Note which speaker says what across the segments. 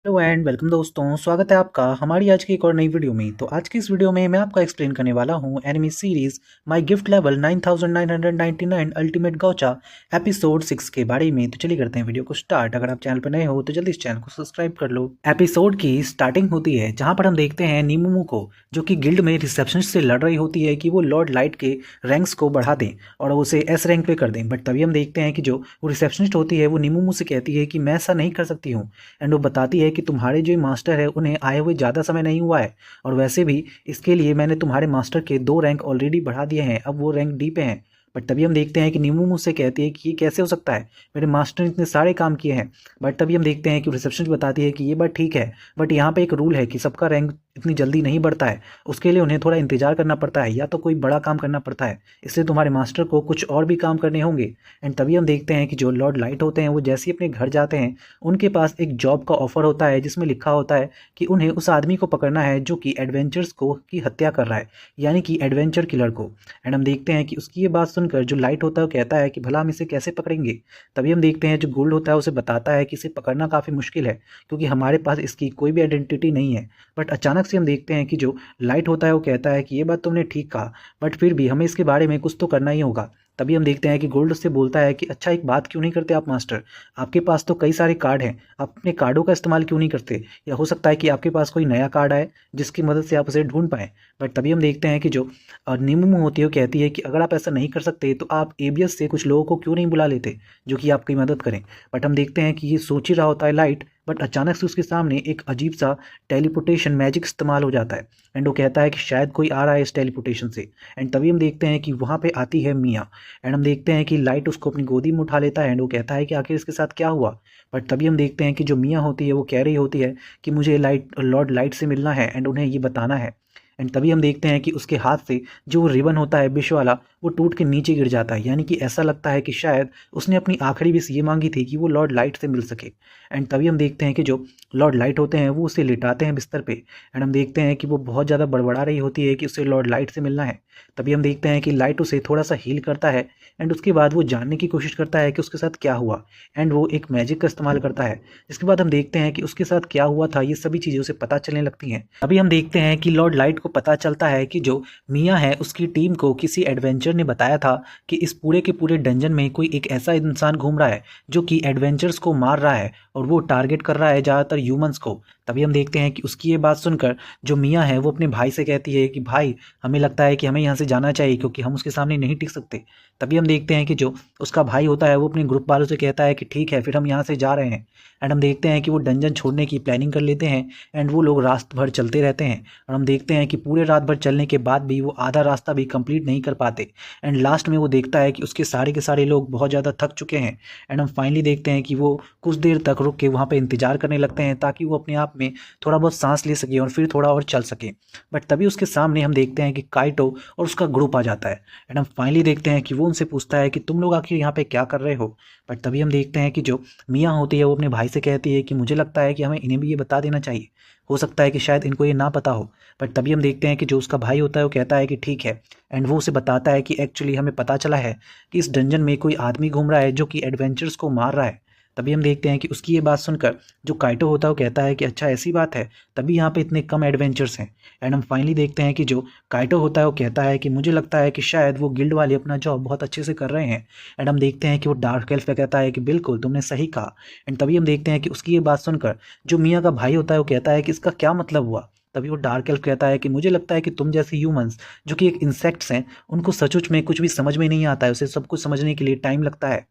Speaker 1: Hello and welcome दोस्तों, स्वागत है आपका हमारी आज की एक और नई वीडियो में। तो आज की इस वीडियो में मैं आपका एक्सप्लेन करने वाला हूं enemy series my gift level 9999 ultimate गौचा episode 6 के बारे में। तो चलिए करते हैं वीडियो को स्टार्ट। अगर आप चैनल पर नए हो तो जल्दी इस चैनल को सब्सक्राइब कर लो। एपिसोड की स्टार्टिंग होती है जहाँ पर हम देखते हैं नीमूमू को, जो कि गिल्ड में रिसेप्शनिस्ट से लड़ रही होती है कि वो लॉर्ड लाइट के रैंक्स को बढ़ा दें और उसे एस रैंक पे कर दें। बट तभी हम देखते हैं कि जो वो रिसेप्शनिस्ट होती है वो नीमूमू से कहती है कि मैं ऐसा नहीं कर सकती हूँ। एंड वो बताती है कि तुम्हारे जो मास्टर है उन्हें आए हुए ज़्यादा समय नहीं हुआ है, और वैसे भी इसके लिए मैंने तुम्हारे मास्टर के 2 रैंक ऑलरेडी बढ़ा दिए हैं, अब वो रैंक डी पे हैं। बट तभी हम देखते हैं कि नीमू मुझसे कहती है कि ये कैसे हो सकता है, मेरे मास्टर ने इतने सारे काम किए हैं। बट तभी हम देखते हैं कि रिसेप्शनिस्ट बताती है कि ये बात ठीक है, बट यहाँ पे एक रूल है कि सबका रैंक इतनी जल्दी नहीं बढ़ता है, उसके लिए उन्हें थोड़ा इंतजार करना पड़ता है या तो कोई बड़ा काम करना पड़ता है, इसलिए तुम्हारे मास्टर को कुछ और भी काम करने होंगे। एंड तभी हम देखते हैं कि जो लॉर्ड लाइट होते हैं वो जैसे ही अपने घर जाते हैं उनके पास एक जॉब का ऑफर होता है जिसमें लिखा होता है कि उन्हें उस आदमी को पकड़ना है जो कि एडवेंचर्स को की हत्या कर रहा है, यानी कि एडवेंचर किलर को। एंड हम देखते हैं कि उसकी ये बात सुनकर जो लाइट होता है वो कहता है कि भला हम इसे कैसे पकड़ेंगे। तभी हम देखते हैं जो गोल्ड होता है उसे बताता है कि इसे पकड़ना काफ़ी मुश्किल है क्योंकि हमारे पास इसकी कोई भी आइडेंटिटी नहीं है। बट अचानक से हम देखते हैं कि जो लाइट होता है वो कहता है कि ये बात तुमने ठीक कहा, बट फिर भी हमें इसके बारे में कुछ तो करना ही होगा। तभी हम देखते हैं कि गोल्ड उससे बोलता है कि अच्छा एक बात क्यों नहीं करते आप मास्टर, आपके पास तो कई सारे कार्ड हैं, आप अपने कार्डों का इस्तेमाल क्यों नहीं करते, या हो सकता है कि आपके पास कोई नया कार्ड आए जिसकी मदद से आप उसे ढूंढ पाएँ। बट तभी हम देखते हैं कि जो नीमू होती है वो कहती है कि अगर आप ऐसा नहीं कर सकते तो आप एबीएस से कुछ लोगों को क्यों नहीं बुला लेते जो कि आपकी मदद करें। बट हम देखते हैं कि ये सोच ही रहा होता है लाइट, बट अचानक से उसके सामने एक अजीब सा टेलीपोर्टेशन मैजिक इस्तेमाल हो जाता है। एंड वो कहता है कि शायद कोई आ रहा है इस टेलीपोर्टेशन से। एंड तभी हम देखते हैं कि वहाँ पे आती है मिया। एंड हम देखते हैं कि लाइट उसको अपनी गोदी में उठा लेता है एंड वो कहता है कि आखिर इसके साथ क्या हुआ। बट तभी हम देखते हैं कि जो मिया होती है वो कह रही होती है कि मुझे लाइट लॉर्ड लाइट से मिलना है एंड उन्हें ये बताना है। एंड तभी हम देखते हैं कि उसके हाथ से जो रिबन होता है विश वाला वो टूट के नीचे गिर जाता है, यानी कि ऐसा लगता है कि शायद उसने अपनी आखिरी विश ये मांगी थी कि वो लॉर्ड लाइट से मिल सके। एंड तभी हम देखते हैं कि जो लॉर्ड लाइट होते हैं वो उसे लिटाते हैं बिस्तर पे। एंड हम देखते हैं कि वो बहुत ज़्यादा बड़बड़ा रही होती है कि उसे लॉर्ड लाइट से मिलना है। तभी हम देखते हैं कि लाइट उसे थोड़ा सा हील करता है एंड उसके बाद वो जानने की कोशिश करता है कि उसके साथ क्या हुआ। एंड वो एक मैजिक का इस्तेमाल करता है, जिसके बाद हम देखते हैं कि उसके साथ क्या हुआ था ये सभी चीज़ें उसे पता चलने लगती हैं। अभी हम देखते हैं कि लॉर्ड लाइट को पता चलता है कि जो मिया है उसकी टीम को किसी एडवेंचर ने बताया था कि इस पूरे के पूरे डंजन में कोई एक ऐसा इंसान घूम रहा है जो कि एडवेंचर्स को मार रहा है और वो टारगेट कर रहा है ज़्यादातर ह्यूमंस को। तभी हम देखते हैं कि उसकी ये बात सुनकर जो मिया है वो अपने भाई से कहती है कि भाई हमें लगता है कि हमें यहाँ से जाना चाहिए क्योंकि हम उसके सामने नहीं टिक सकते। तभी हम देखते हैं कि जो उसका भाई होता है वो अपने ग्रुप वालों से कहता है कि ठीक है फिर हम यहाँ से जा रहे हैं। एंड हम देखते हैं कि वो डंजन छोड़ने की प्लानिंग कर लेते हैं एंड वो लोग रात भर चलते रहते हैं और हम देखते हैं कि पूरे रात भर चलने के बाद भी वो आधा रास्ता भी कंप्लीट नहीं कर पाते। एंड लास्ट में वो देखता है कि उसके सारे के सारे लोग बहुत ज़्यादा थक चुके हैं। एंड हम फाइनली देखते हैं कि वो कुछ देर तक रुक के वहाँ पे इंतजार करने लगते हैं ताकि वो अपने आप में थोड़ा बहुत सांस ले सके और फिर थोड़ा और चल सके। बट तभी उसके सामने हम देखते हैं कि काइटो और उसका ग्रुप आ जाता है। एंड हम फाइनली देखते हैं कि वो उनसे पूछता है कि तुम लोग आखिर यहाँ पे क्या कर रहे हो। बट तभी हम देखते हैं कि जो मियाँ होती है वो अपने भाई से कहती है कि मुझे लगता है कि हमें इन्हें भी ये बता देना चाहिए, हो सकता है कि शायद इनको ये ना पता हो। बट तभी हम देखते हैं कि जो उसका भाई होता है वो कहता है कि ठीक है। एंड वो उसे बताता है कि एक्चुअली हमें पता चला है कि इस डंजन में कोई आदमी घूम रहा है जो कि एडवेंचर्स को मार रहा है। तभी हम देखते हैं कि उसकी ये बात सुनकर जो काइटो होता है वो कहता है कि अच्छा ऐसी बात है, तभी यहाँ पे इतने कम एडवेंचर्स हैं। एंड हम फाइनली देखते हैं कि जो काइटो होता है वो कहता है कि मुझे लगता है कि शायद वो गिल्ड वाले अपना जॉब बहुत अच्छे से कर रहे हैं। एंड हम देखते हैं कि वो डार्क एल्फ पे कहता है कि बिल्कुल तुमने सही कहा। एंड तभी हम देखते हैं कि उसकी ये बात सुनकर जो मियाँ का भाई होता है वो कहता है कि इसका क्या मतलब हुआ। तभी वो डार्क एल्फ कहता है कि मुझे लगता है कि तुम जैसे ह्यूमंस जो कि एक इंसेक्ट्स हैं उनको सचमुच में कुछ भी समझ में नहीं आता है, उसे सब कुछ समझने के लिए टाइम लगता है।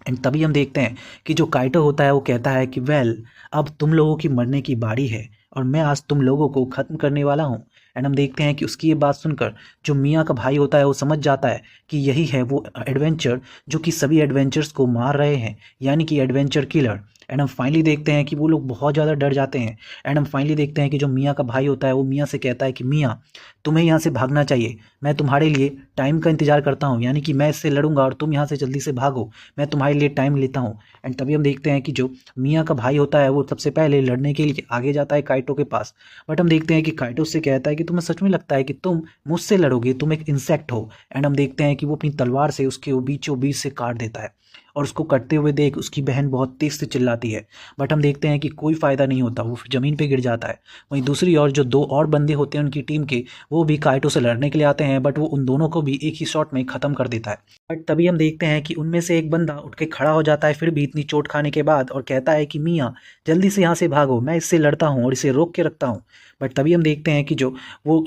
Speaker 1: एंड तभी हम देखते हैं कि जो काइटो होता है वो कहता है कि वेल अब तुम लोगों की मरने की बारी है और मैं आज तुम लोगों को ख़त्म करने वाला हूँ। एंड हम देखते हैं कि उसकी ये बात सुनकर जो मियाँ का भाई होता है वो समझ जाता है कि यही है वो एडवेंचर जो कि सभी एडवेंचर्स को मार रहे हैं, यानी कि एडवेंचर किलर। एंड हम फाइनली देखते हैं कि वो लोग बहुत ज़्यादा डर जाते हैं। एंड हम फाइनली देखते हैं कि जो मियाँ का भाई होता है वो मियाँ से कहता है कि मियाँ तुम्हें यहाँ से भागना चाहिए, मैं तुम्हारे लिए टाइम का इंतजार करता हूँ, यानी कि मैं इससे लड़ूंगा और तुम यहाँ से जल्दी से भागो, मैं तुम्हारे लिए टाइम लेता हूँ। एंड तभी हम देखते हैं कि जो मियाँ का भाई होता है वो सबसे पहले लड़ने के लिए आगे जाता है काइटो के पास। बट हम देखते हैं कि काइटो से कहता है कि तुम्हें सच में लगता है कि तुम मुझसे लड़ोगे, तुम एक इंसेक्ट हो। एंड हम देखते हैं कि वो अपनी तलवार से उसके बीचों बीच से काट देता है। और उसको कटते हुए देख उसकी बहन बहुत तेज से चिल्लाती है, बट हम देखते हैं कि कोई फ़ायदा नहीं होता, वो ज़मीन पे गिर जाता है। वहीं दूसरी ओर जो 2 और बंदे होते हैं उनकी टीम के, वो भी काइटो से लड़ने के लिए आते हैं, बट वो उन दोनों को भी एक ही शॉट में ख़त्म कर देता है। बट तभी हम देखते हैं कि उनमें से एक बंदा उठ के खड़ा हो जाता है फिर भी इतनी चोट खाने के बाद, और कहता है कि मियाँ जल्दी से यहाँ से भागो, मैं इससे लड़ता हूँ और इसे रोक के रखता हूँ। बट तभी हम देखते हैं कि जो वो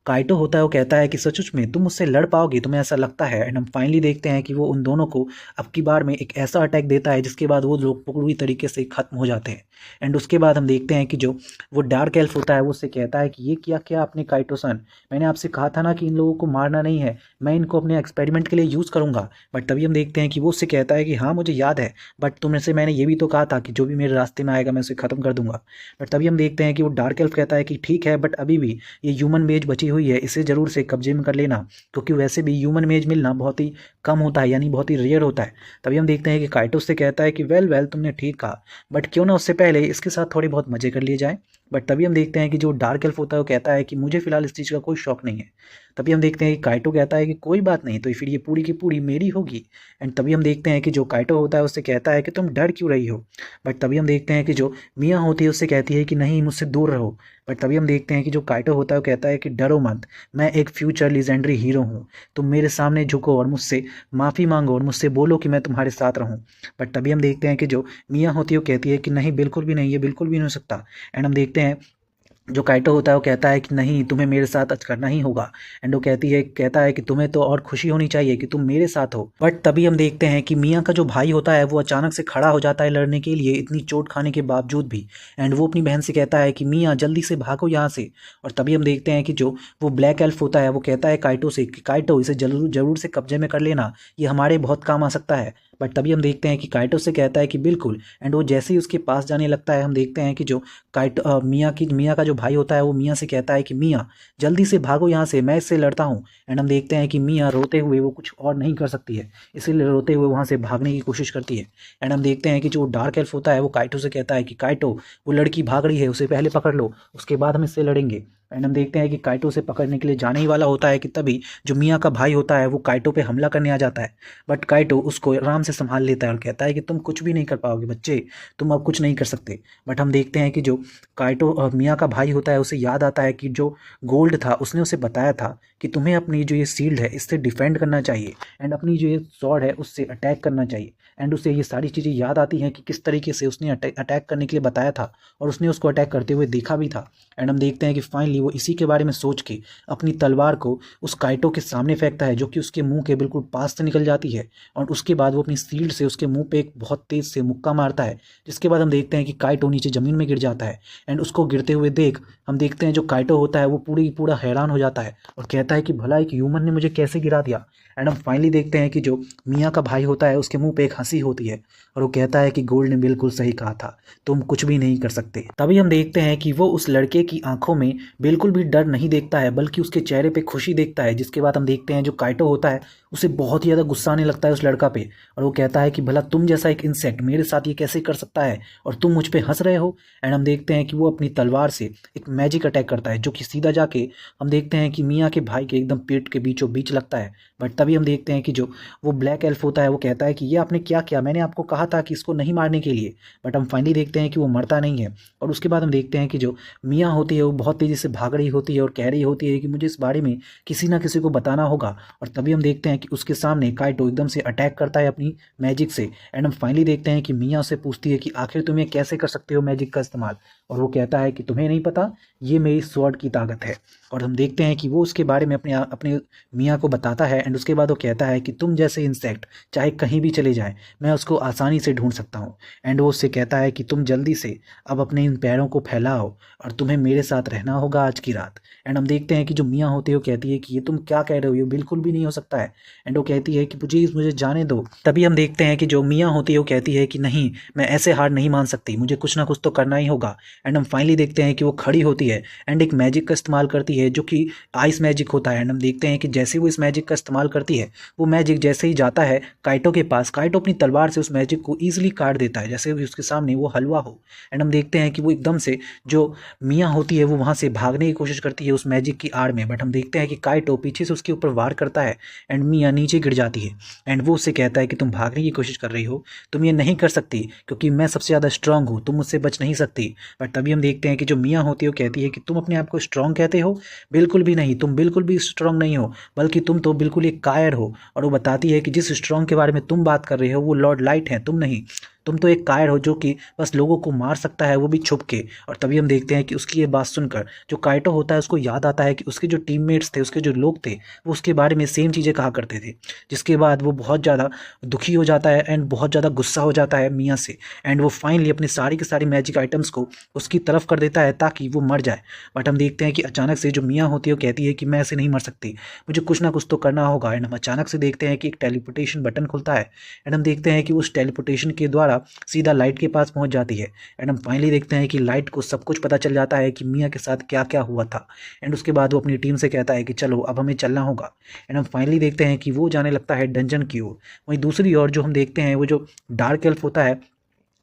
Speaker 1: काइटो होता है वो कहता है कि सचमुच में तुम मुझसे लड़ पाओगे, तुम्हें ऐसा लगता है। एंड हम फाइनली देखते हैं कि वो उन दोनों को अब की बार में एक ऐसा अटैक देता है जिसके बाद वो लोग पूरी तरीके से खत्म हो जाते हैं। एंड उसके बाद हम देखते हैं कि जो वो डार्क एल्फ होता है वो उससे कहता है कि ये किया क्या आपने काइटो सन, मैंने आपसे कहा था ना कि इन लोगों को मारना नहीं है, मैं इनको अपने एक्सपेरिमेंट के लिए यूज़ करूंगा। बट तभी हम देखते हैं कि वो उससे कहता है कि हाँ मुझे याद है, बट तुमने से मैंने ये भी तो कहा था कि जो भी मेरे रास्ते में आएगा मैं उसे ख़त्म कर दूंगा। बट तभी हम देखते हैं कि वो डार्क एल्फ कहता है कि ठीक है, बट अभी भी ये ह्यूमन मेज बची हुई है, इसे ज़रूर से कब्जे में कर लेना, क्योंकि वैसे भी ह्यूमन मेज मिलना बहुत ही कम होता है, यानी बहुत ही रेयर होता है। तभी हम देखते हैं कि काइटो से कहता है कि वेल वेल तुमने ठीक कहा, बट क्यों ना उससे पहले इसके साथ थोड़े बहुत मजे कर लिए जाए। बट तभी हम देखते हैं कि जो डार्क एल्फ होता है वो कहता है कि मुझे फिलहाल इस चीज़ का कोई शौक नहीं है। तभी हम देखते हैं कि काइटो कहता है कि कोई बात नहीं, तो फिर ये पूरी की पूरी मेरी होगी। एंड तभी हम देखते हैं कि जो काइटो होता है उससे कहता है कि तुम डर क्यों रही हो। बट तभी हम देखते हैं कि जो मियाँ होती है उससे कहती है कि नहीं मुझसे दूर रहो। बट तभी हम देखते हैं कि जो काइटो होता है वो कहता है कि डरो मत, मैं एक फ्यूचर लीजेंडरी हीरो हूँ, तुम मेरे सामने झुको और मुझसे माफ़ी मांगो और मुझसे बोलो कि मैं तुम्हारे साथ रहूँ। बट तभी हम देखते हैं कि जो मियाँ होती है वो कहती है कि नहीं बिल्कुल भी नहीं, ये बिल्कुल भी नहीं हो सकता। एंड हम देखते हैं जो काइटो होता है वो कहता है कि नहीं तुम्हें मेरे साथ आज करना ही होगा। एंड वो कहता है कि तुम्हें तो और खुशी होनी चाहिए कि तुम मेरे साथ हो। बट तभी हम देखते हैं कि मियाँ का जो भाई होता है वो अचानक से खड़ा हो जाता है लड़ने के लिए, इतनी चोट खाने के बावजूद भी। एंड वो अपनी बहन से कहता है कि मियाँ जल्दी से भागो यहाँ से। और तभी हम देखते हैं कि जो वो ब्लैक एल्फ होता है वो कहता है काइटो से कि काइटो इसे जरूर जरूर से कब्जे में कर लेना, ये हमारे बहुत काम आ सकता है। बट तभी हम देखते हैं कि काइटो से कहता है कि बिल्कुल। एंड वो जैसे ही उसके पास जाने लगता है हम देखते हैं कि जो मियाँ का जो भाई होता है वो मियाँ से कहता है कि मियाँ जल्दी से भागो यहाँ से, मैं इससे लड़ता हूँ। एंड हम देखते हैं कि मियाँ रोते हुए वो कुछ और नहीं कर सकती है, इसीलिए रोते हुए वहाँ से भागने की कोशिश करती है। एंड हम देखते हैं कि जो डार्क एल्फ होता है वो काइटो से कहता है कि काइटो वो लड़की भाग रही है, उसे पहले पकड़ लो, उसके बाद हम इससे लड़ेंगे। एंड हम देखते हैं कि काइटो से पकड़ने के लिए जाने ही वाला होता है कि तभी जो मियाँ का भाई होता है वो काइटो पे हमला करने आ जाता है। बट काइटो उसको आराम से संभाल लेता है और कहता है कि तुम कुछ भी नहीं कर पाओगे बच्चे, तुम अब कुछ नहीं कर सकते। बट हम देखते हैं कि जो काइटो मियाँ का भाई होता है उसे याद आता है कि जो गोल्ड था उसने उसे बताया था कि तुम्हें अपनी जो ये शील्ड है इससे डिफेंड करना चाहिए, एंड अपनी जो ये स्वॉर्ड है उससे अटैक करना चाहिए। एंड उसे ये सारी चीज़ें याद आती हैं कि किस तरीके से उसने अटैक करने के लिए बताया था और उसने उसको अटैक करते हुए देखा भी था। एंड हम देखते हैं कि फाइनली वो इसी के बारे में सोच के अपनी तलवार को उस काइटो के सामने फेंकता है, जो कि उसके मुंह के बिल्कुल पास से निकल जाती है। और उसके बाद वो अपनी शील्ड से उसके मुंह पे एक बहुत तेज से मुक्का मारता है, जिसके बाद हम देखते हैं कि काइटो नीचे ज़मीन में गिर जाता है। एंड उसको गिरते हुए देख हम देखते हैं जो काइटो होता है वो पूरा हैरान हो जाता है और कहता है कि भला एक ह्यूमन ने मुझे कैसे गिरा दिया। एंड हम फाइनली देखते हैं कि जो मियाँ का भाई होता है उसके मुंह पे एक हंसी होती है और वो कहता है कि गोल्ड ने बिल्कुल सही कहा था, तुम कुछ भी नहीं कर सकते। तभी हम देखते हैं कि वो उस लड़के की आंखों में बिल्कुल भी डर नहीं देखता है, बल्कि उसके चेहरे पे खुशी देखता है। जिसके बाद हम देखते हैं जो काइटो होता है उसे बहुत ही ज़्यादा गुस्सा आने लगता है उस लड़का पे, और वो कहता है कि भला तुम जैसा एक इंसेक्ट मेरे साथ ये कैसे कर सकता है और तुम मुझ पे हंस रहे हो। एंड हम देखते हैं कि वो अपनी तलवार से एक मैजिक अटैक करता है, जो कि सीधा जाके हम देखते हैं कि मियाँ के भाई के एकदम पेट के बीचों बीच लगता है। बट तभी हम देखते हैं कि जो वो ब्लैक एल्फ होता है वो कहता है कि ये आपने क्या किया, मैंने आपको कहा था कि इसको नहीं मारने के लिए। बट हम फाइनली देखते हैं कि वो मरता नहीं है। और उसके बाद हम देखते हैं कि जो मियाँ होती है वो बहुत तेज़ी से भाग रही होती है और कह रही होती है कि मुझे इस बारे में किसी ना किसी को बताना होगा। और तभी हम देखते हैं कि उसके सामने काइटो एकदम से अटैक करता है अपनी मैजिक से। एंड हम फाइनली देखते हैं कि मियाँ उससे पूछती है कि आखिर तुम ये कैसे कर सकते हो मैजिक का इस्तेमाल, और वो कहता है कि तुम्हें नहीं पता, ये मेरी स्वॉर्ड की ताकत है। और हम देखते हैं कि वो उसके बारे में अपने मियाँ को बताता है। एंड उसके बाद वो कहता है कि तुम जैसे इंसेक्ट चाहे कहीं भी चले जाएं, मैं उसको आसानी से ढूंढ सकता हूँ। एंड वो उससे कहता है कि तुम जल्दी से अब अपने इन पैरों को फैलाओ और तुम्हें मेरे साथ रहना होगा आज की रात। एंड हम देखते हैं कि जो मियाँ होती है वो कहती है कि ये तुम क्या कह रहे हो, ये बिल्कुल भी नहीं हो सकता है। एंड वो कहती है कि मुझे जाने दो। तभी हम देखते हैं कि जो मियाँ होती है वो कहती है कि नहीं, मैं ऐसे हार नहीं मान सकती, मुझे कुछ ना कुछ तो करना ही होगा। एंड हम फाइनली देखते हैं कि वो खड़ी होती है एंड एक मैजिक का इस्तेमाल करती है जो कि आइस मैजिक होता है। एंड हम देखते हैं कि जैसे वो इस मैजिक का इस्तेमाल करती है, वो मैजिक जैसे ही जाता है काइटो के पास, काइटो अपनी तलवार से उस मैजिक को ईजिली काट देता है जैसे भी उसके सामने वो हलवा हो। एंड हम देखते हैं कि वो एकदम से जो मियाँ होती है वो वहाँ से भागने की कोशिश करती है उस मैजिक की आड़ में, बट हम देखते हैं कि काइटो पीछे से उसके ऊपर वार करता है एंड मियाँ नीचे गिर जाती है। एंड वो उससे कहता है कि तुम भागने की कोशिश कर रही हो, तुम ये नहीं कर सकती क्योंकि मैं सबसे ज़्यादा स्ट्रांग हूँ, तुम मुझसे बच नहीं सकती। बट तभी हम देखते हैं कि जो मियाँ होती है वो कहती है कि तुम अपने आप को स्ट्रांग कहते हो, बिल्कुल भी नहीं, तुम बिल्कुल भी स्ट्रांग नहीं हो, बल्कि तुम तो बिल्कुल एक कायर हो। और वो बताती है कि जिस स्ट्रांग के बारे में तुम बात कर रहे हो वो लॉर्ड लाइट हैं, तुम नहीं, तुम तो एक कायर हो जो कि बस लोगों को मार सकता है, वो भी छुप के। और तभी हम देखते हैं कि उसकी ये बात सुनकर जो काइटो होता है उसको याद आता है कि उसके जो टीममेट्स थे, उसके जो लोग थे, वो उसके बारे में सेम चीज़ें कहा करते थे। जिसके बाद वो बहुत ज़्यादा दुखी हो जाता है एंड बहुत ज़्यादा गुस्सा हो जाता है मियाँ से। एंड वो फाइनली अपनी सारी की सारी मैजिक आइटम्स को उसकी तरफ कर देता है ताकि वो मर जाए। बट हम देखते हैं कि अचानक से जो मियाँ होती है वो कहती है कि मैं ऐसे नहीं मर सकती, मुझे कुछ ना कुछ तो करना होगा। एंड हम अचानक से देखते हैं कि एक टेलीपोर्टेशन बटन खुलता है एंड हम देखते हैं कि उस टेलीपोर्टेशन के द्वारा सीधा लाइट के पास पहुंच जाती है। एंड हम फाइनली देखते हैं कि लाइट को सब कुछ पता चल जाता है कि मियाँ के साथ क्या क्या हुआ था। एंड उसके बाद वो अपनी टीम से कहता है कि चलो अब हमें चलना होगा। एंड हम फाइनली देखते हैं कि वो जाने लगता है डंजन की ओर। वहीं दूसरी ओर जो हम देखते हैं वो जो डार्क एल्फ होता है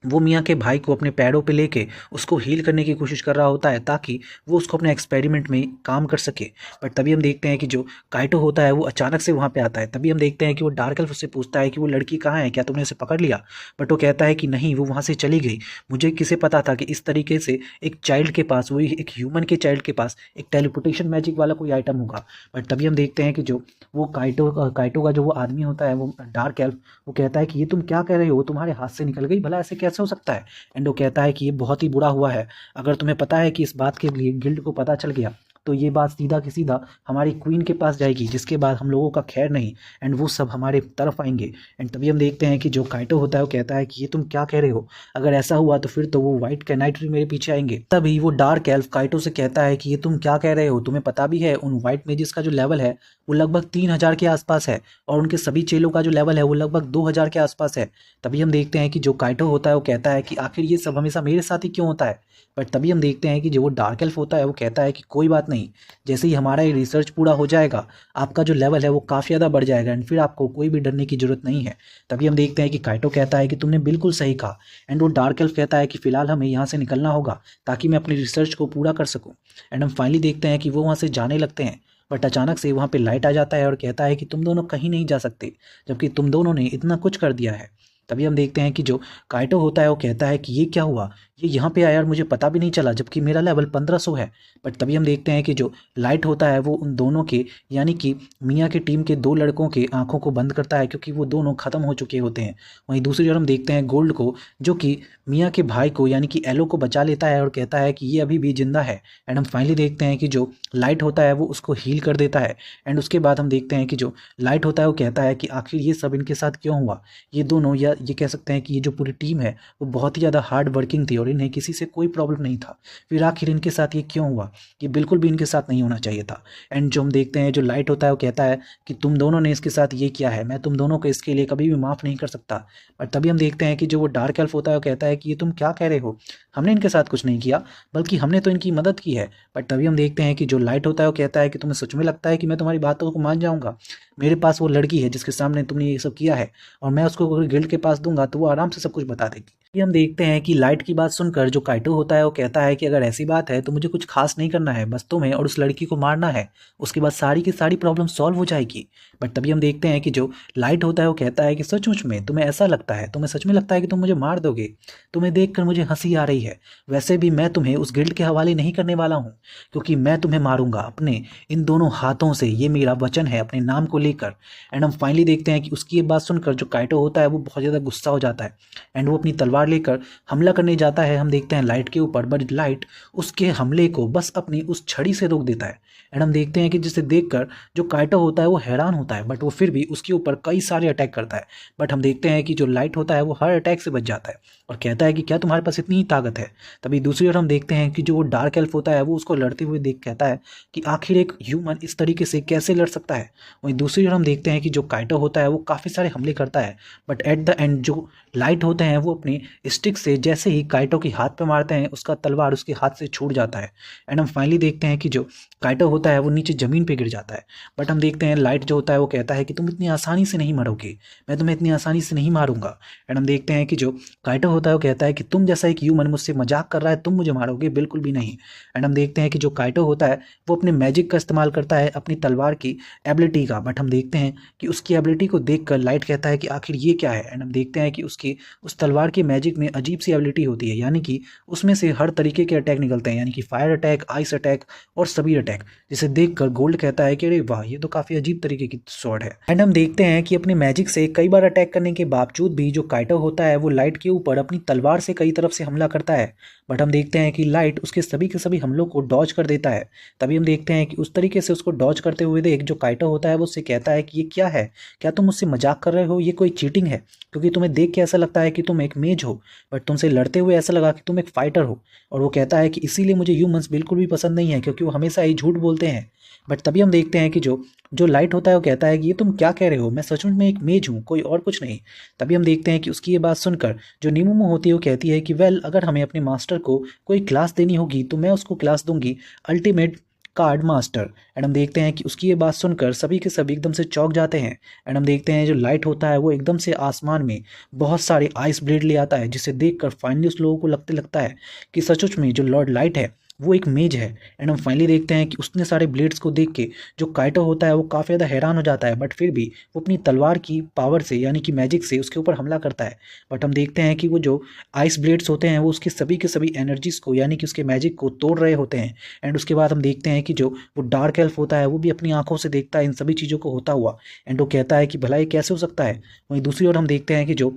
Speaker 1: वो मियाँ के भाई को अपने पैरों पे लेके उसको हील करने की कोशिश कर रहा होता है ताकि वो उसको अपने एक्सपेरिमेंट में काम कर सके। बट तभी हम देखते हैं कि जो काइटो होता है वो अचानक से वहाँ पे आता है। तभी हम देखते हैं कि वो डार्क एल्फ उससे पूछता है कि वो लड़की कहाँ है, क्या तुमने उसे पकड़ लिया। बट वो कहता है कि नहीं, वो वहाँ से चली गई, मुझे किसे पता था कि इस तरीके से एक चाइल्ड के पास, वही एक ह्यूमन के चाइल्ड के पास एक टेलीपोर्टेशन मैजिक वाला कोई आइटम होगा। बट तभी हम देखते हैं कि जो वो काइटो का जो वो आदमी होता है, वो डार्क एल्फ, वो कहता है कि ये तुम क्या कह रहे हो, तुम्हारे हाथ से निकल गई, भला ऐसे कैसे हो सकता है। एंड वो कहता है कि ये बहुत ही बुरा हुआ है, अगर तुम्हें पता है कि इस बात के लिए गिल्ड को पता चल गया तो ये बात सीधा की सीधा हमारी क्वीन के पास जाएगी, जिसके बाद हम लोगों का खैर नहीं एंड वो सब हमारे तरफ आएंगे। एंड तभी हम देखते हैं कि जो काइटो होता है वो कहता है कि ये तुम क्या कह रहे हो, अगर ऐसा हुआ तो फिर तो वो व्हाइट कैनाइट भी मेरे पीछे आएंगे। तभी वो डार्क एल्फ काइटो से कहता है कि ये तुम क्या कह रहे हो, तुम्हें पता भी है उन व्हाइट मेजिस का जो लेवल है वो लगभग 3000 के आसपास है और उनके सभी चेलों का जो लेवल है वो लगभग 2000 के आसपास है। तभी हम देखते हैं कि जो काइटो होता है वो कहता है कि आखिर ये सब हमेशा मेरे साथ ही क्यों होता है। बट तभी हम देखते हैं कि जो वो डार्क एल्फ होता है वो कहता है कि कोई बात नहीं, जैसे ही हमारा ये रिसर्च पूरा हो जाएगा आपका जो लेवल है वो काफ़ी ज़्यादा बढ़ जाएगा एंड फिर आपको कोई भी डरने की जरूरत नहीं है। तभी हम देखते हैं कि काइटो कहता है कि तुमने बिल्कुल सही कहा। एंड वो डार्क एल्फ कहता है कि फिलहाल हमें यहाँ से निकलना होगा ताकि मैं अपनी रिसर्च को पूरा कर सकूँ। एंड हम फाइनली देखते हैं कि वो वहाँ से जाने लगते हैं। बट अचानक से वहाँ पे लाइट आ जाता है और कहता है कि तुम दोनों कहीं नहीं जा सकते, जबकि तुम दोनों ने इतना कुछ कर दिया है। तभी हम देखते हैं कि जो काइटो होता है वो कहता है कि ये क्या हुआ, ये यहाँ पे आया और मुझे पता भी नहीं चला, जबकि मेरा लेवल 1500 है। बट तभी हम देखते हैं कि जो लाइट होता है वो उन दोनों के, यानी कि मियाँ की टीम के 2 लड़कों के आंखों को बंद करता है क्योंकि वो दोनों ख़त्म हो चुके होते हैं। वहीं दूसरी ओर हम देखते हैं गोल्ड को, जो कि मियाँ के भाई को यानी कि एलो को बचा लेता है और कहता है कि ये अभी भी जिंदा है। एंड हम फाइनली देखते हैं कि जो लाइट होता है वो उसको हील कर देता है। एंड उसके बाद हम देखते हैं कि जो लाइट होता है वो कहता है कि आखिर ये सब इनके साथ क्यों हुआ, ये दोनों, या ये कह सकते हैं कि ये जो पूरी टीम है वो बहुत ही ज़्यादा हार्ड वर्किंग थी और इन्हें किसी से कोई प्रॉब्लम नहीं था, फिर आखिर इनके साथ ये क्यों हुआ, ये बिल्कुल भी इनके साथ नहीं होना चाहिए था। एंड जो हम देखते हैं जो लाइट होता है वो कहता है कि तुम दोनों ने इसके साथ ये किया है, मैं तुम दोनों को इसके लिए कभी भी माफ़ नहीं कर सकता। बट तभी हम देखते हैं कि जो वो डार्क एल्फ होता है वो कहता है कि ये तुम क्या कह रहे हो, हमने इनके साथ कुछ नहीं किया, बल्कि हमने तो इनकी मदद की है। बट तभी हम देखते हैं कि जो लाइट होता है वो कहता है कि तुम्हें सच में लगता है कि मैं तुम्हारी बातों को मान जाऊंगा, मेरे पास वो लड़की है जिसके सामने तुमने ये सब किया है और मैं उसको गिल्ड के पास दूंगा तो वो आराम से सब कुछ बता देगी। ये हम देखते हैं कि लाइट की बात सुनकर जो काइटो होता है वो कहता है कि अगर ऐसी बात है तो मुझे कुछ खास नहीं करना है, बस तुम्हें और उस लड़की को मारना है, उसके बाद सारी की सारी प्रॉब्लम सॉल्व हो जाएगी। बट तभी हम देखते हैं कि जो लाइट होता है वो कहता है कि सचमुच में तुम्हें ऐसा लगता है, तुम्हें सच में लगता है कि तुम मुझे मार दोगे, तुम्हें देखकर मुझे हंसी आ रही है, वैसे भी मैं तुम्हें उस गिल्ड के हवाले नहीं करने वाला हूँ, क्योंकि मैं तुम्हें मारूंगा अपने इन दोनों हाथों से, ये मेरा वचन है अपने नाम को लेकर। एंड हम फाइनली देखते हैं कि उसकी ये बात सुनकर जो काइटो होता है वो बहुत ज़्यादा गुस्सा हो जाता है एंड वो अपनी तलवार लेकर हमला करने जाता है। हम देखते हैं लाइट के ऊपर, बट लाइट उसके हमले को बस अपनी उस छड़ी से रोक देता है। एंड हम देखते हैं कि जिसे देखकर जो काइटो होता है वो हैरान होता है, बट वो फिर भी उसके ऊपर कई सारे अटैक करता है। बट हम देखते हैं कि जो लाइट होता है वो हर अटैक से बच जाता है और कहता है कि क्या तुम्हारे पास इतनी ही ताकत है। तभी दूसरी ओर हम देखते हैं कि जो वो डार्क एल्फ होता है वो उसको लड़ते हुए देख कहता है कि आखिर एक ह्यूमन इस तरीके से कैसे लड़ सकता है। वहीं दूसरी ओर हम देखते हैं कि जो काइटो होता है वो काफ़ी सारे हमले करता है, बट एट द एंड जो लाइट होते हैं वो अपने स्टिक से जैसे ही काइटो के हाथ पे मारते हैं उसका तलवार उसके हाथ से छूट जाता है। एंड हम फाइनली देखते हैं कि जो काइटो होता है वो नीचे ज़मीन पे गिर जाता है। बट हम देखते हैं लाइट जो होता है वो कहता है कि तुम इतनी आसानी से नहीं मरोगे, मैं तुम्हें इतनी आसानी से नहीं मारूंगा। एंड हम देखते हैं कि जो काइटो होता है वो कहता है कि तुम जैसा एक ह्यूमन मुझसे मजाक कर रहा है, तुम मुझे मारोगे, बिल्कुल भी नहीं। एंड हम देखते हैं कि जो काइटो होता है वो अपने मैजिक का इस्तेमाल करता है अपनी तलवार की एबिलिटी का। बट हम देखते हैं कि उसकी एबिलिटी को देखकर लाइट कहता है कि आखिर ये क्या है। एंड हम देखते हैं कि उसकी उस तलवार के मैजिक में अजीब सी एबिलिटी होती है, यानी कि उसमें से हर तरीके के अटैक निकलते हैं, यानी कि फायर अटैक, आइस अटैक और सभी अटैक, जिसे देखकर गोल्ड कहता है कि अरे वाह, ये तो काफ़ी अजीब तरीके की स्वॉर्ड है। एंड हम देखते हैं कि अपने मैजिक से कई बार अटैक करने के बावजूद भी जो काइटो होता है वो लाइट के ऊपर अपनी तलवार से कई तरफ से हमला करता है। बट हम देखते हैं कि लाइट उसके सभी के सभी हमलों को डॉज कर देता है। तभी हम देखते हैं कि उस तरीके से उसको डॉज करते हुए देख जो काइटो होता है वो उससे कहता है कि ये क्या है, क्या तुम मुझसे मजाक कर रहे हो, ये कोई चीटिंग है, क्योंकि तुम्हें देख के ऐसा लगता है कि तुम एक मेज हो, बट तुमसे लड़ते हुए ऐसा लगा कि तुम एक फाइटर हो। और वो कहता है कि इसीलिए मुझे ह्यूमंस बिल्कुल भी पसंद नहीं है, क्योंकि वो हमेशा ही झूठ बोलते हैं। बट तभी हम देखते हैं कि जो जो लाइट होता है वो कहता है कि ये तुम क्या कह रहे हो, मैं सचमुच में एक मेज हूँ, कोई और कुछ नहीं। तभी हम देखते हैं कि उसकी ये बात सुनकर जो नीमोमो होती है वो कहती है कि वेल, अगर हमें अपने मास्टर को कोई क्लास देनी होगी तो मैं उसको क्लास दूंगी अल्टीमेट कार्ड मास्टर। एंड हम देखते हैं कि उसकी ये बात सुनकर सभी के सभी एकदम से चौंक जाते हैं। एंड हम देखते हैं जो लाइट होता है वो एकदम से आसमान में बहुत सारे आइस ब्लेड ले आता है, जिसे देखकर फाइनली उस लोगों को लगता है कि सचमुच में जो लॉर्ड लाइट है वो एक मेज है। एंड हम फाइनली देखते हैं कि उसने सारे ब्लेड्स को देख के जो काइटो होता है वो काफ़ी ज़्यादा हैरान हो जाता है, बट फिर भी वो अपनी तलवार की पावर से यानी कि मैजिक से उसके ऊपर हमला करता है। बट हम देखते हैं कि वो जो आइस ब्लेड्स होते हैं वो उसके सभी के सभी एनर्जीज को यानी कि उसके मैजिक को तोड़ रहे होते हैं। एंड उसके बाद हम देखते हैं कि जो वो डार्क एल्फ होता है वो भी अपनी आंखों से देखता है इन सभी चीज़ों को होता हुआ। एंड वो कहता है कि भला ये कैसे हो सकता है। वहीं दूसरी ओर हम देखते हैं कि जो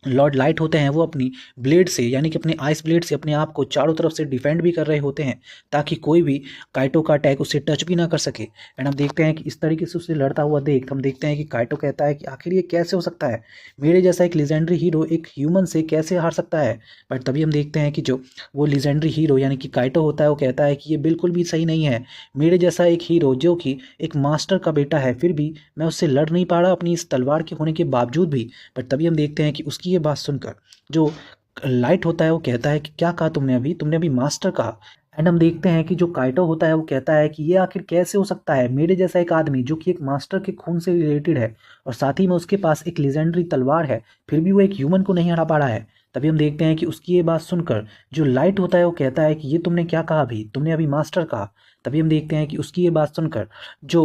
Speaker 1: लॉर्ड लाइट होते हैं वो अपनी ब्लेड से यानी कि अपने आइस ब्लेड से अपने आप को चारों तरफ से डिफेंड भी कर रहे होते हैं, ताकि कोई भी काइटो का अटैक उससे टच भी ना कर सके। एंड हम देखते हैं कि इस तरीके से उससे लड़ता हुआ देख हम देखते हैं कि काइटो कहता है कि आखिर ये कैसे हो सकता है, मेरे जैसा एक लेजेंडरी हीरो एक ह्यूमन से कैसे हार सकता है। बट तभी हम देखते हैं कि जो वो लेजेंडरी हीरो यानी कि काइटो होता है वो कहता है कि ये बिल्कुल भी सही नहीं है, मेरे जैसा एक हीरो जो कि एक मास्टर का बेटा है, फिर भी मैं उससे लड़ नहीं पा रहा अपनी इस तलवार के होने के बावजूद भी। बट तभी हम देखते हैं कि उसकी ये बात सुनकर जो लाइट होता है वो कहता है कि क्या कहा तुमने अभी मास्टर कहा। एंड हम देखते हैं कि जो काइटो होता है वो कहता है कि ये आखिर कैसे हो सकता है, मेरे जैसा एक आदमी जो कि एक मास्टर के खून से रिलेटेड है और साथ ही में उसके पास एक लेजेंडरी तलवार है, फिर भी वो एक ह्यूमन को नहीं हरा पा रहा है। तभी हम देखते हैं कि उसकी ये बात सुनकर जो लाइट होता है वो कहता है कि ये तुमने क्या कहा, अभी तुमने अभी मास्टर कहा। तभी हम देखते हैं कि उसकी ये बात सुनकर जो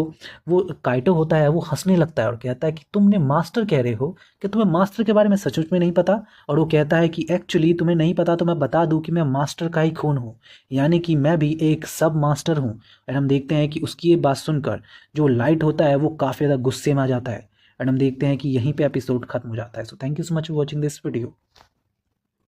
Speaker 1: वो काइटो होता है वो हंसने लगता है और कहता है कि तुमने मास्टर कह रहे हो, कि तुम्हें मास्टर के बारे में सचमुच में नहीं पता। और वो कहता है कि एक्चुअली तुम्हें नहीं पता तो मैं बता दूं कि मैं मास्टर का ही खून हूँ, यानी कि मैं भी एक सब मास्टर हूँ। और हम देखते हैं कि उसकी ये बात सुनकर जो लाइट होता है वो काफ़ी ज़्यादा गुस्से में आ जाता है। और हम देखते हैं कि यहीं पे एपिसोड खत्म हो जाता है। So thank you so much for watching this video.